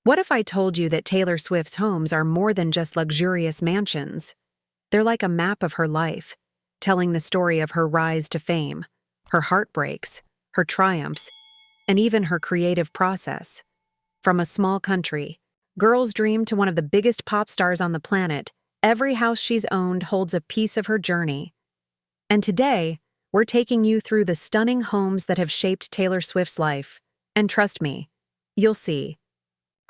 What if I told you that Taylor Swift's homes are more than just luxurious mansions? They're like a map of her life, telling the story of her rise to fame, her heartbreaks, her triumphs, and even her creative process. From a small country, girl's dream to one of the biggest pop stars on the planet, every house she's owned holds a piece of her journey. And today, we're taking you through the stunning homes that have shaped Taylor Swift's life. And trust me, you'll see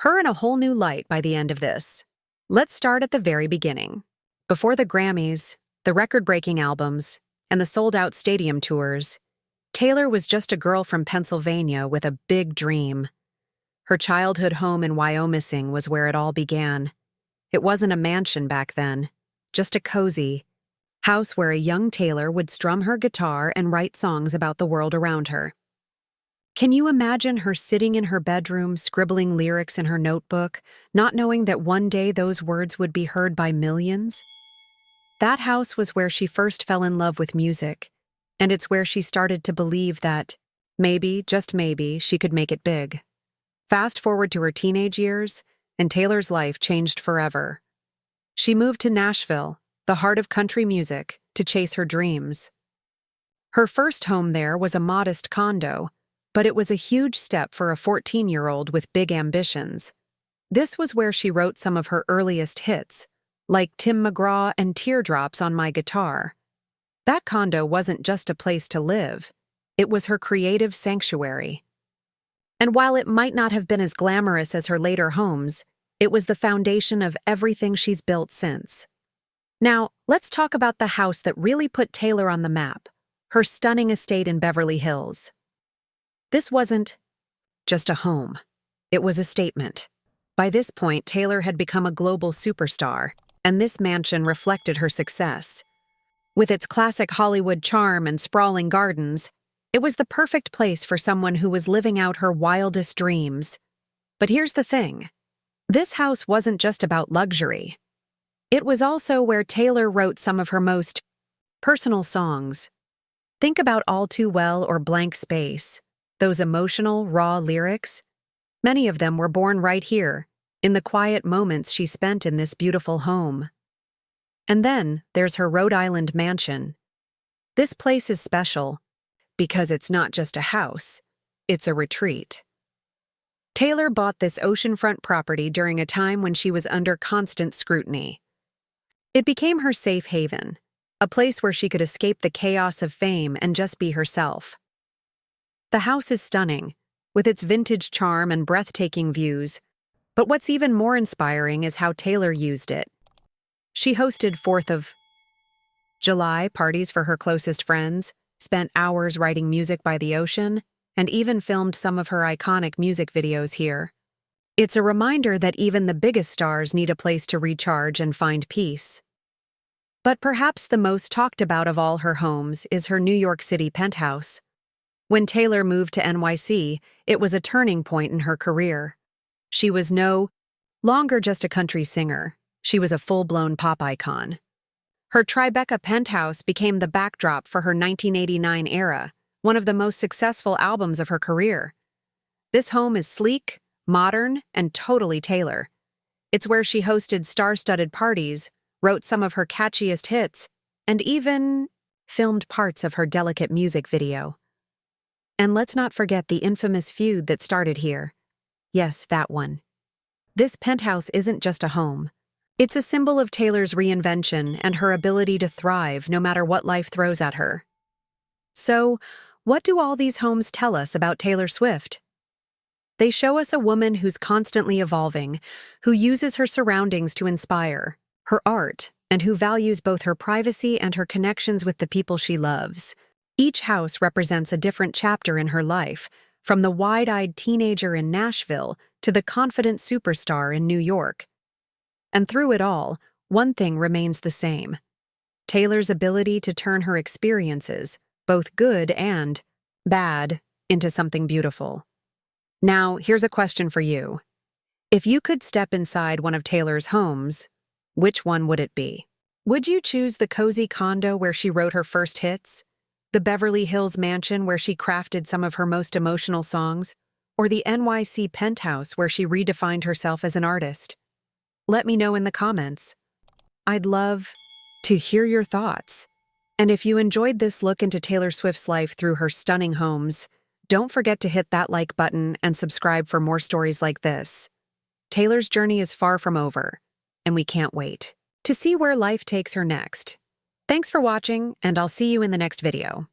her in a whole new light by the end of this. Let's start at the very beginning. Before the Grammys, the record-breaking albums, and the sold-out stadium tours, Taylor was just a girl from Pennsylvania with a big dream. Her childhood home in Wyoming was where it all began. It wasn't a mansion back then, just a cozy house where a young Taylor would strum her guitar and write songs about the world around her. Can you imagine her sitting in her bedroom, scribbling lyrics in her notebook, not knowing that one day those words would be heard by millions? That house was where she first fell in love with music, and it's where she started to believe that, maybe, just maybe, she could make it big. Fast forward to her teenage years, and Taylor's life changed forever. She moved to Nashville, the heart of country music, to chase her dreams. Her first home there was a modest condo, but it was a huge step for a 14-year-old with big ambitions. This was where she wrote some of her earliest hits, like Tim McGraw and Teardrops on My Guitar. That condo wasn't just a place to live, it was her creative sanctuary. And while it might not have been as glamorous as her later homes, it was the foundation of everything she's built since. Now, let's talk about the house that really put Taylor on the map, her stunning estate in Beverly Hills. This wasn't just a home. It was a statement. By this point, Taylor had become a global superstar, and this mansion reflected her success. With its classic Hollywood charm and sprawling gardens, it was the perfect place for someone who was living out her wildest dreams. But here's the thing. This house wasn't just about luxury. It was also where Taylor wrote some of her most personal songs. Think about All Too Well or Blank Space. Those emotional, raw lyrics, many of them were born right here, in the quiet moments she spent in this beautiful home. And then there's her Rhode Island mansion. This place is special because it's not just a house, it's a retreat. Taylor bought this oceanfront property during a time when she was under constant scrutiny. It became her safe haven, a place where she could escape the chaos of fame and just be herself. The house is stunning, with its vintage charm and breathtaking views, but what's even more inspiring is how Taylor used it. She hosted 4th of July parties for her closest friends, spent hours writing music by the ocean, and even filmed some of her iconic music videos here. It's a reminder that even the biggest stars need a place to recharge and find peace. But perhaps the most talked about of all her homes is her New York City penthouse. When Taylor moved to NYC, it was a turning point in her career. She was no longer just a country singer. She was a full-blown pop icon. Her Tribeca penthouse became the backdrop for her 1989 era, one of the most successful albums of her career. This home is sleek, modern, and totally Taylor. It's where she hosted star-studded parties, wrote some of her catchiest hits, and even filmed parts of her delicate music video. And let's not forget the infamous feud that started here. Yes, that one. This penthouse isn't just a home. It's a symbol of Taylor's reinvention and her ability to thrive no matter what life throws at her. So, what do all these homes tell us about Taylor Swift? They show us a woman who's constantly evolving, who uses her surroundings to inspire, her art, and who values both her privacy and her connections with the people she loves. Each house represents a different chapter in her life, from the wide-eyed teenager in Nashville to the confident superstar in New York. And through it all, one thing remains the same: Taylor's ability to turn her experiences, both good and bad, into something beautiful. Now, here's a question for you. If you could step inside one of Taylor's homes, which one would it be? Would you choose the cozy condo where she wrote her first hits? The Beverly Hills mansion where she crafted some of her most emotional songs? or the NYC penthouse where she redefined herself as an artist? Let me know in the comments. I'd love to hear your thoughts. And if you enjoyed this look into Taylor Swift's life through her stunning homes, don't forget to hit that like button and subscribe for more stories like this. Taylor's journey is far from over, and we can't wait to see where life takes her next. Thanks for watching, and I'll see you in the next video.